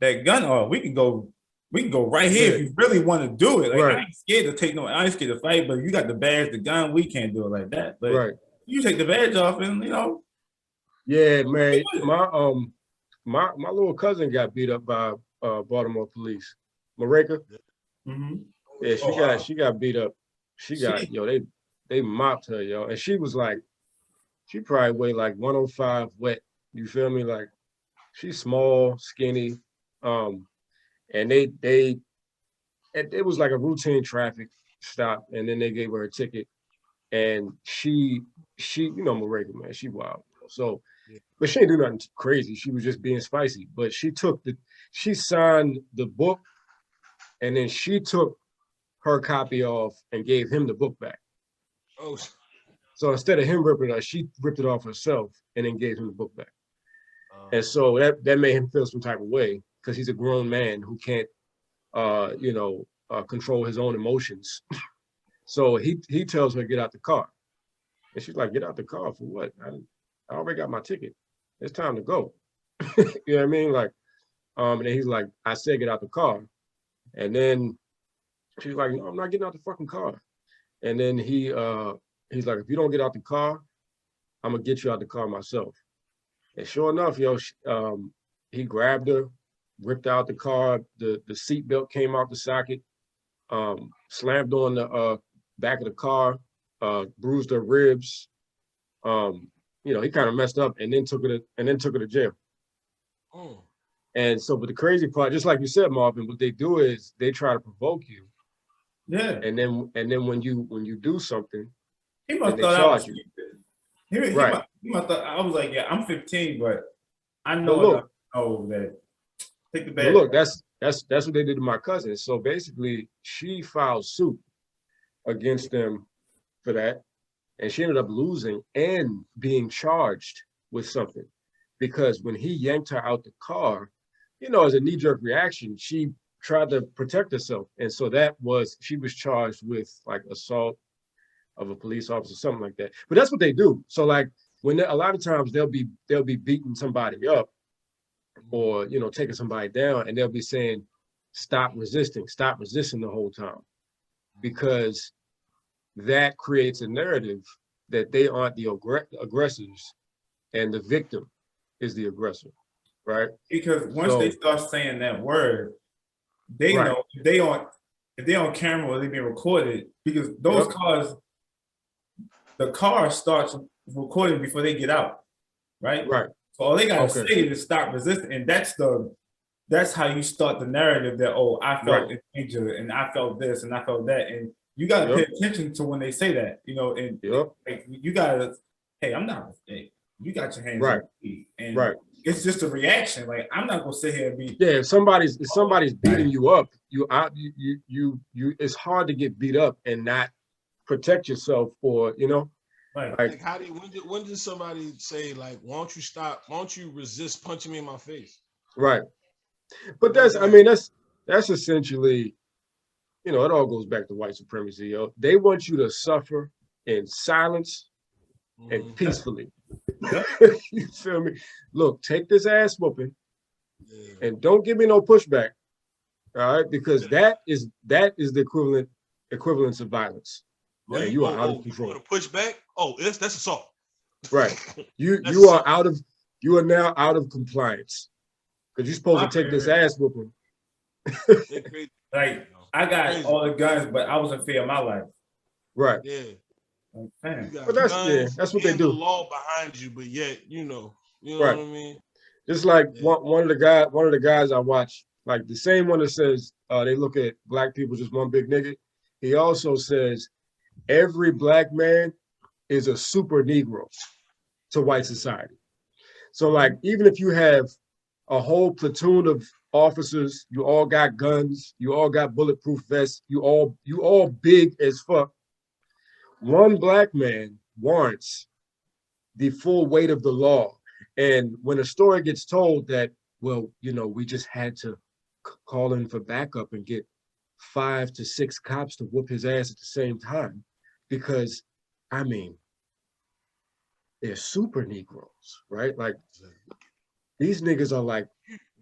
that gun off. We can go right here if you really want to do it. Like, I ain't scared to take I ain't scared to fight, but you got the badge, the gun, we can't do it like that. But you take the badge off and Yeah, man. My little cousin got beat up by Baltimore police. Mareka. Mm-hmm. Yeah, she got beat up. They mopped her, yo. And she was like, she probably weighed like 105 wet. You feel me? Like, she's small, skinny. And it was like a routine traffic stop, and then they gave her a ticket. And she Mareka, man, she wild. So, but she didn't do nothing crazy. She was just being spicy. But she signed the book, and then she took her copy off and gave him the book back. Oh. So instead of him ripping it off, she ripped it off herself and then gave him the book back. And so that made him feel some type of way because he's a grown man who can't, control his own emotions. So he tells her, get out the car. And she's like, get out the car for what? I already got my ticket. It's time to go. You know what I mean? Like, and then he's like, I said, get out the car. And then she's like, no, I'm not getting out the fucking car. And then he's like, if you don't get out the car, I'm gonna get you out the car myself. And sure enough, he grabbed her, ripped out the car. The seatbelt came out the socket, slammed on the back of the car, bruised her ribs. He kind of messed up and then took her to jail. Oh. And so, but the crazy part, just like you said, Marvin, what they do is they try to provoke you. Yeah. And then when you do something, he must thought I was stupid. He must thought I was like, yeah, I'm 15, but I know that. Take the badge. Look, that's That's what they did to my cousin. So basically, she filed suit against them for that, and she ended up losing and being charged with something because when he yanked her out the car, you know, as a knee-jerk reaction, she tried to protect herself, and so she was charged with like assault of a police officer, something like that. But that's what they do. So like when a lot of times they'll be beating somebody up or, you know, taking somebody down, and they'll be saying, stop resisting the whole time, because that creates a narrative that they aren't the aggressors and the victim is the aggressor, right? Because once they start saying that word, they know if they on camera or they being recorded, because those cars, the car starts recording before they get out, right? Right. So all they gotta say is stop resisting, and that's how you start the narrative that, oh, I felt in danger and I felt this and I felt that, and you gotta pay attention to when they say that, you know, and like, you gotta, hey, I'm not, hey, you got your hands on me, and it's just a reaction. Like, I'm not gonna sit here and be if somebody's beating you up, you it's hard to get beat up and not protect yourself, or you know. Right. Like how when did somebody say, like, why don't you resist punching me in my face? Right. But that's essentially, you know, it all goes back to white supremacy, yo. They want you to suffer in silence and peacefully. You feel me? Look, take this ass whooping and don't give me no pushback. All right, because that is the equivalence of violence. Yeah, you are out of control. You want to push back? Oh, that's assault. Right. You are now out of compliance. Because you're supposed to take this ass whooping. Like, I got all the guns, but I was in fear of my life. Right. Yeah. But that's what they do. The law behind you, but yet, you know what I mean? Just like one of the guys I watch, like the same one that says they look at black people just one big nigga. He also says every black man is a super Negro to white society. So like, even if you have a whole platoon of officers, you all got guns, you all got bulletproof vests, you all big as fuck. One black man warrants the full weight of the law. And when a story gets told that, well, you know, we just had to call in for backup and get 5 to 6 cops to whoop his ass at the same time, because, I mean, they're super Negroes, right? Like, these niggas are like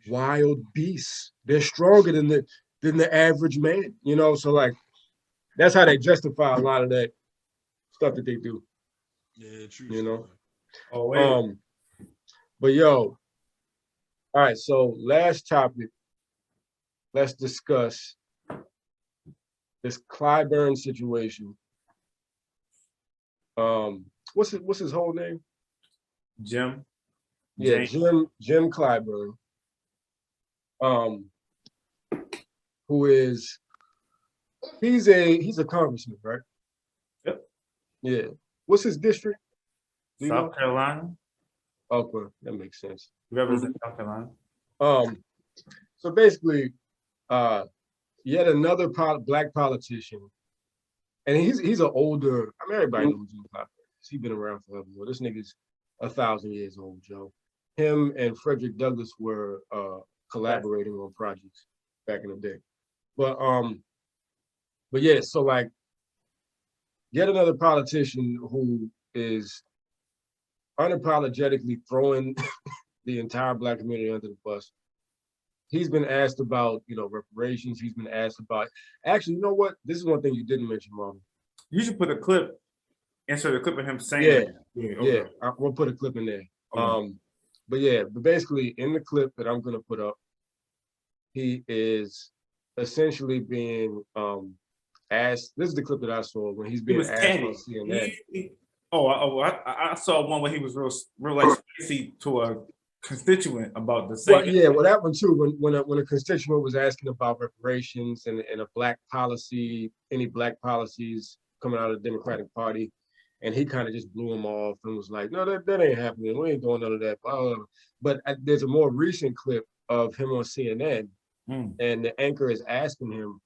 wild beasts. They're stronger than the average man, you know? So like, that's how they justify a lot of that stuff that they do. Yeah, true. You know? Oh, wait. But yo, all right, so last topic, let's discuss this Clyburn situation. What's his whole name? Jim. Yeah, Jim Clyburn. Who is he's a congressman, right? Yep. Yeah. What's his district? South Carolina. Okay, that makes sense. Represent South Carolina. So basically, yet another black politician, and he's an older. I mean, everybody knows Jim Clyburn. He's been around forever. This nigga's 1,000 years old, Joe. Him and Frederick Douglass were collaborating on projects back in the day. But yeah, so like, yet another politician who is unapologetically throwing the entire black community under the bus. He's been asked about, you know, reparations. He's been asked about, actually, you know what? This is one thing you didn't mention, Marvin. You should put a clip, insert a clip of him saying Yeah, we'll put a clip in there. Okay. But basically in the clip that I'm gonna put up, he is essentially being asked. This is the clip that I saw when he's being asked on CNN. I saw one where he was real like spicy to a constituent about the same. Well, that one too. When a constituent was asking about reparations and a black policy, any black policies coming out of the Democratic Party, and he kind of just blew him off and was like, "No, that ain't happening. We ain't doing none of that." But there's a more recent clip of him on CNN And the anchor is asking him,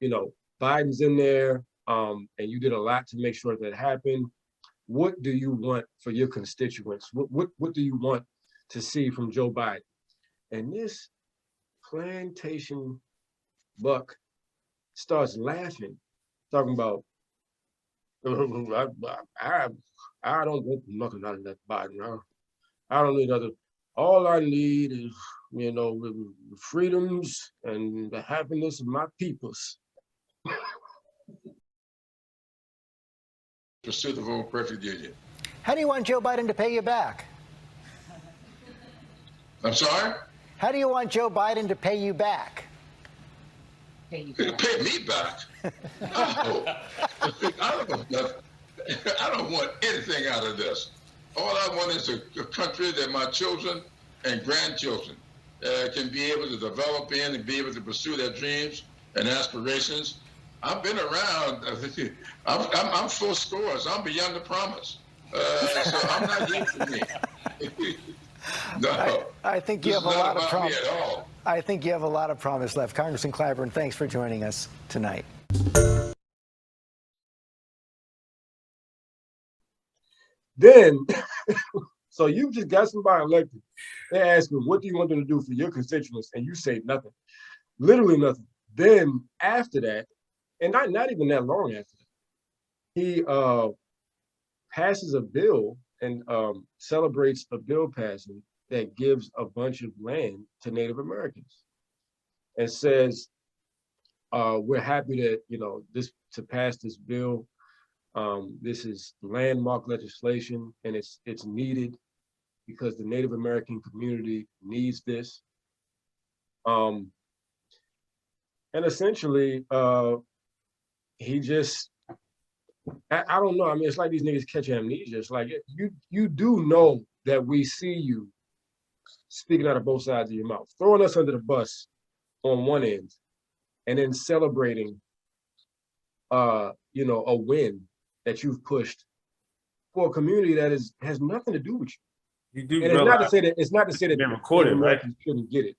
you know, Biden's in there, and you did a lot to make sure that happened. What do you want for your constituents? What do you want to see from Joe Biden? And this plantation buck starts laughing, talking about, I don't want nothing out of that Biden. I don't need other. All I need is, you know, the freedoms and the happiness of my peoples. Pursuit of a perfect union. How do you want Joe Biden to pay you back? I'm sorry? How do you want Joe Biden to pay you back? Pay me back? I don't want anything out of this. All I want is a country that my children and grandchildren can be able to develop in and be able to pursue their dreams and aspirations. I've been around. I'm full scores. I'm beyond the promise. So I'm not here for me. No, I think you have a lot of promise. At all. I think you have a lot of promise left. Congressman Clyburn, thanks for joining us tonight. Then, so you just got somebody elected. They ask you, what do you want them to do for your constituents? And you say nothing, literally nothing. Then after that, and not even that long after that, he passes a bill and celebrates a bill passing that gives a bunch of land to Native Americans and says, we're happy that, you know, to pass this bill. This is landmark legislation, and it's needed because the Native American community needs this. And essentially, he just, I don't know. I mean, it's like these niggas catch amnesia. It's like, you do know that we see you speaking out of both sides of your mouth, throwing us under the bus on one end, and then celebrating, you know, a win that you've pushed for a community that has nothing to do with you. You do, and it's not to say that been recorded, right? Shouldn't get it.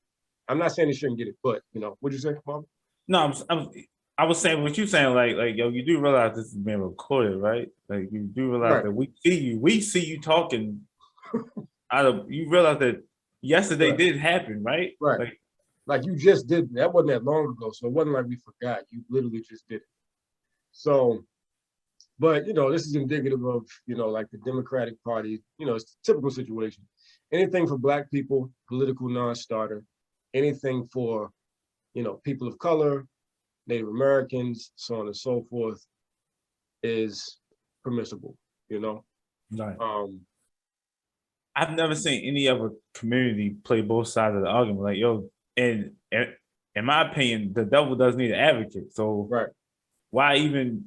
I'm not saying they shouldn't get it, but you know, what'd you say, Bob? No, I was saying what you saying, like yo, you do realize this is being recorded, right? Like you do realize that we see you talking you realize that yesterday did happen, right? Right. Like you just did, that wasn't that long ago, so it wasn't like we forgot. You literally just did it. So, but you know, this is indicative of, you know, like the Democratic Party, you know, it's a typical situation. Anything for Black people, political non-starter. Anything for, you know, people of color, Native Americans, so on and so forth, is permissible, you know? Right. I've never seen any other community play both sides of the argument. Like, yo, and in my opinion, the devil does need an advocate. So why even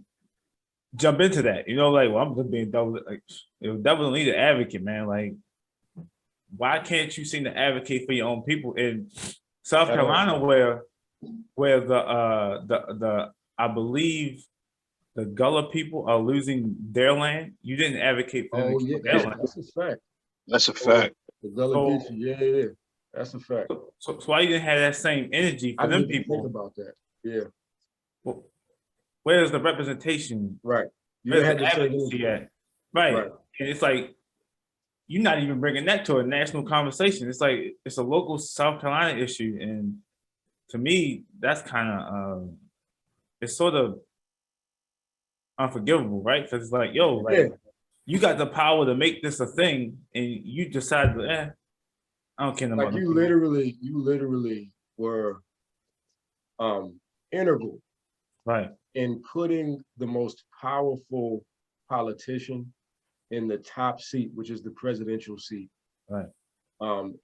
jump into that? You know, like, well, I'm just being devil. Like, the devil don't need an advocate, man. Like, why can't you seem to advocate for your own people in South Carolina, where the I believe the Gullah people are losing their land? You didn't advocate for them to keep their land. That's a fact. That's a fact. The Gullah people, yeah, that's a fact. So why you didn't have that same energy for them people? Think about that. Yeah. Well, where's the representation? Right. You had the advocacy at. Right. And it's like, you're not even bringing that to a national conversation. It's like, it's a local South Carolina issue. And to me, that's kind of, it's sort of unforgivable, right? Because it's like, yo, like, you got the power to make this a thing, and you decide, I don't care about like you literally were integral, right, in putting the most powerful politician in the top seat, which is the presidential seat, right,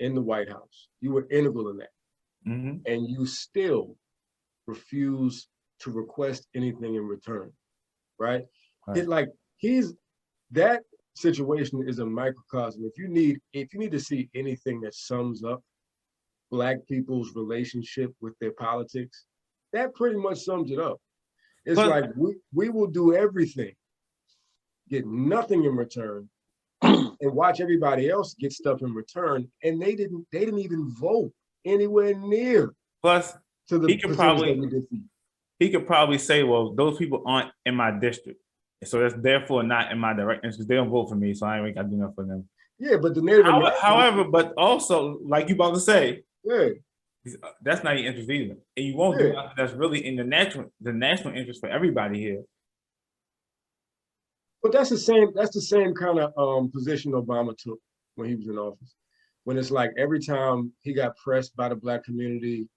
in the White House. You were integral in that, and you still refuse to request anything in return, right? It like that situation is a microcosm. If you need to see anything that sums up Black people's relationship with their politics, that pretty much sums it up. It's like we will do everything, get nothing in return, and watch everybody else get stuff in return. And they didn't even vote anywhere near Plus, to the percentage that we did for you. He could probably say, well, those people aren't in my district. So that's therefore not in my direct interest. They don't vote for me, so I ain't got to do nothing for them. Yeah, but the Native Americans. However, but also, like you about to say, yeah, that's not your interest either. And you won't do nothing that's really in the national interest for everybody here. But that's the same kind of position Obama took when he was in office. When it's like every time he got pressed by the Black community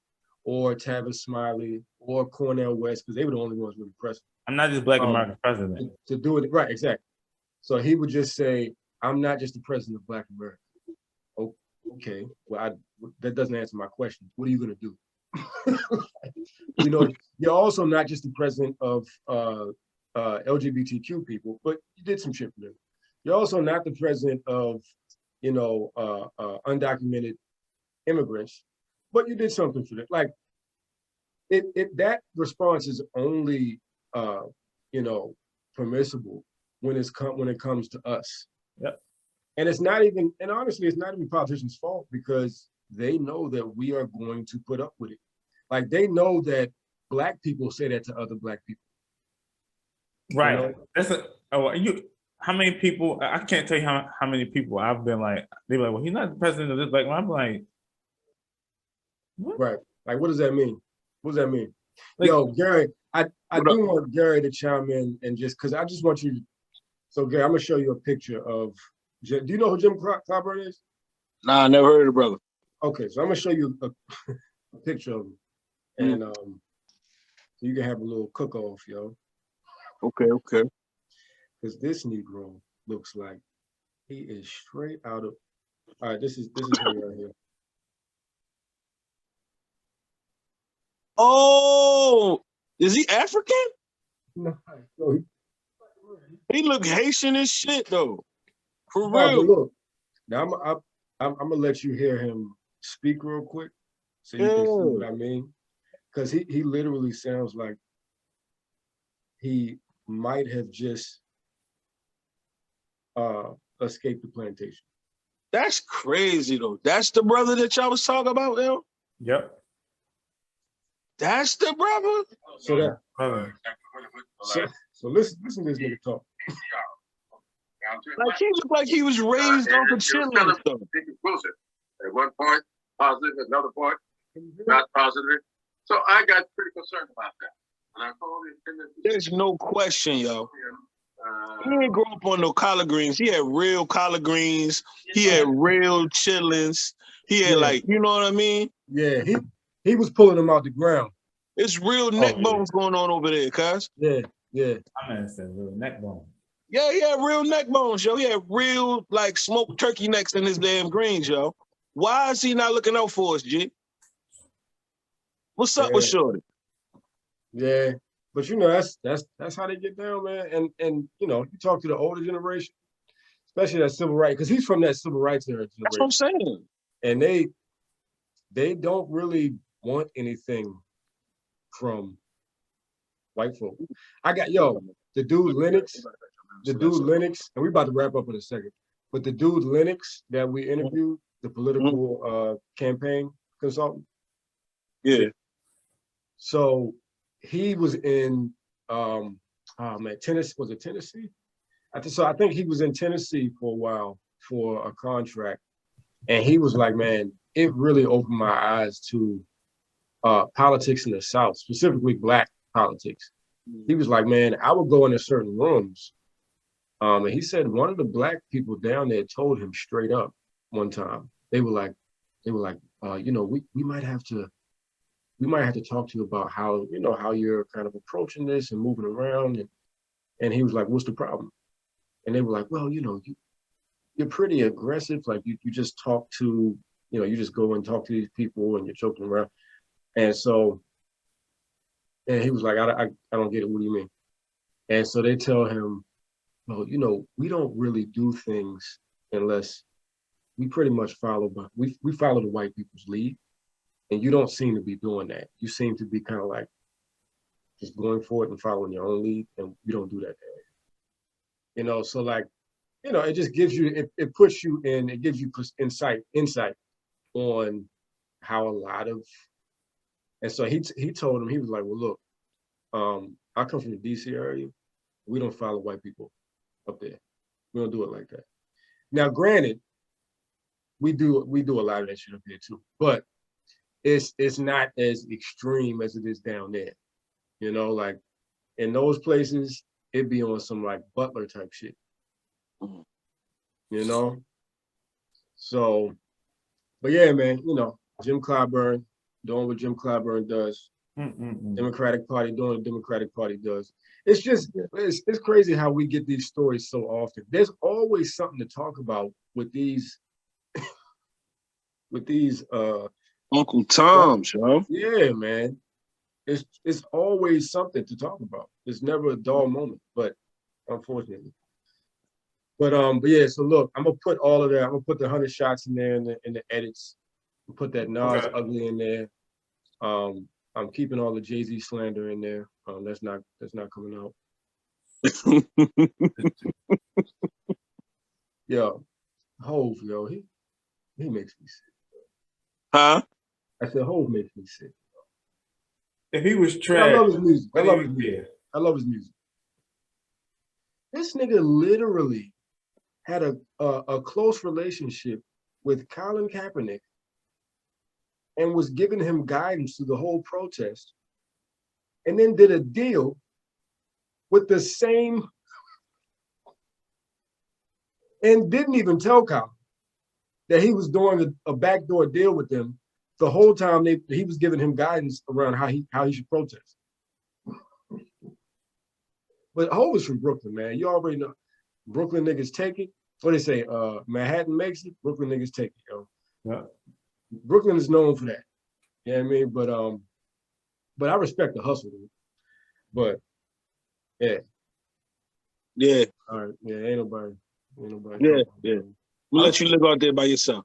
or Tavis Smiley or Cornel West, because they were the only ones really pressed. I'm not just Black American president. To do it, right, exactly. So he would just say, I'm not just the president of Black America. Oh, okay, well, that doesn't answer my question. What are you gonna do? You know, you're also not just the president of LGBTQ people, but you did some shit for them. You're also not the president of, you know, undocumented immigrants, but you did something for them. Like, that response is only, you know, permissible when it comes to us. Yep. And it's not even, and honestly, it's not even politicians' fault because they know that we are going to put up with it. Like, they know that Black people say that to other Black people. Right. You know? How many people? I can't tell you how many people I've been like. They're like, well, he's not the president of this Black. I'm like, what? Right. Like, what does that mean? What does that mean? Like, yo, Gary, I do want Gary to chime in and just because I just want you to. So, Gary, I'm gonna show you a picture of. Do you know who Jim Clyburn is? Nah, I never heard of the brother. Okay, so I'm gonna show you a picture of him, and so you can have a little cook-off, yo. Okay. Because this Negro looks like he is straight out of. All right, this is him right here. Oh, is he African? No, he look Haitian as shit though. For real. real. Look, now I'm gonna let you hear him speak real quick, so you can see what I mean. Because he literally sounds like he might have just escaped the plantation. That's crazy though. That's the brother that y'all was talking about, yo? Yep. That's the brother? So listen to this nigga talk. Like he looked like he was raised off of chitlins though. At one point, positive, another point, not positive. So I got pretty concerned about that. And I called him. There's no question, yo. He didn't grow up on no collard greens. He had real collard greens. He had real chitlins. He had like, you know what I mean? Yeah, he was pulling them out the ground. It's real neck bones going on over there, cuz. Yeah. I understand real neck bones. Yeah, he had real neck bones, yo. He had real like smoked turkey necks in his damn greens, yo. Why is he not looking out for us, G? What's up with Shorty? Yeah, but you know that's how they get down, man. And you know, you talk to the older generation, especially that civil rights, because he's from that civil rights era. That's what I'm saying. And they don't really want anything from white folk. I got the dude Lennox, and we about to wrap up in a second. But the dude Lennox that we interviewed, the political campaign consultant. Yeah. So he was in Tennessee. Was it Tennessee? I think he was in Tennessee for a while for a contract. And he was like, man, it really opened my eyes to politics in the South, specifically Black politics. He was like, man, I would go into certain rooms. And he said one of the Black people down there told him straight up one time, they were like, you know, we might have to talk to you about how, you know, how you're kind of approaching this and moving around. And he was like, what's the problem? And they were like, well, you know, you're pretty aggressive. Like you just talk to, you know, you just go and talk to these people and you're joking around. And so, and he was like, I don't get it. What do you mean? And so they tell him, well, you know, we don't really do things unless we pretty much we follow the white people's lead. And you don't seem to be doing that. You seem to be kind of like just going for it and following your own lead. And you don't do that there. You know, so like, you know, it just gives you, it puts you in, it gives you insight on how a lot of And so he told him, he was like, well, look, I come from the DC area. We don't follow white people up there. We don't do it like that. Now, granted, we do a lot of that shit up here too, but it's not as extreme as it is down there. You know, like in those places, it'd be on some like Butler type shit. You know? So, but yeah, man, you know, Jim Clyburn doing what Jim Clyburn does. Democratic Party doing what the Democratic Party does. It's just, it's crazy how we get these stories so often. There's always something to talk about with these, Uncle Tom's, yo. Yeah, man. It's always something to talk about. It's never a dull moment, but unfortunately. But yeah, so look, I'm gonna put all of that. I'm gonna put the 100 shots in there in the edits. Put that Nas Ugly in there. I'm keeping all the Jay-Z slander in there. That's not coming out. Yo, Hove, yo, he makes me sick. Huh? I said Hove makes me sick. If he was trash, I love his music. I love his music. This nigga literally had a close relationship with Colin Kaepernick and was giving him guidance through the whole protest, and then did a deal with the same, and didn't even tell Colin that he was doing a backdoor deal with them the whole time he was giving him guidance around how he should protest. But Hov is from Brooklyn, man. You already know. Brooklyn niggas take it. What they say, Manhattan makes it, Brooklyn niggas take it, yo. Yeah. Brooklyn is known for that. You know what I mean? But I respect the hustle, dude. But yeah. Yeah. All right. Yeah, ain't nobody. Yeah. We'll let you live out there by yourself.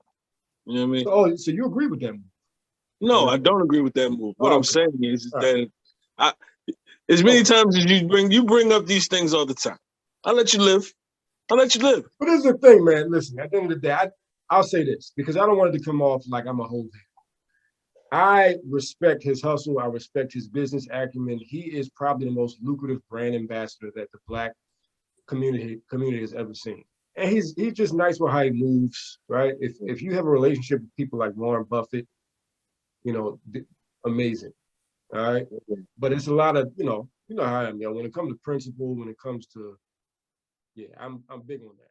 You know what I mean? Oh, so you agree with that move? No, I don't agree with that move. What I'm saying is that as many times as you bring up these things all the time. I'll let you live. But this is the thing, man. Listen, at the end of the day, I'll say this because I don't want it to come off like I'm a whole thing. I respect his hustle. I respect his business acumen. He is probably the most lucrative brand ambassador that the Black community has ever seen. And he's just nice with how he moves, right? If you have a relationship with people like Warren Buffett, you know, amazing, all right? But it's a lot of, you know how I am, yo. When it comes to principle, when it comes to, yeah, I'm big on that.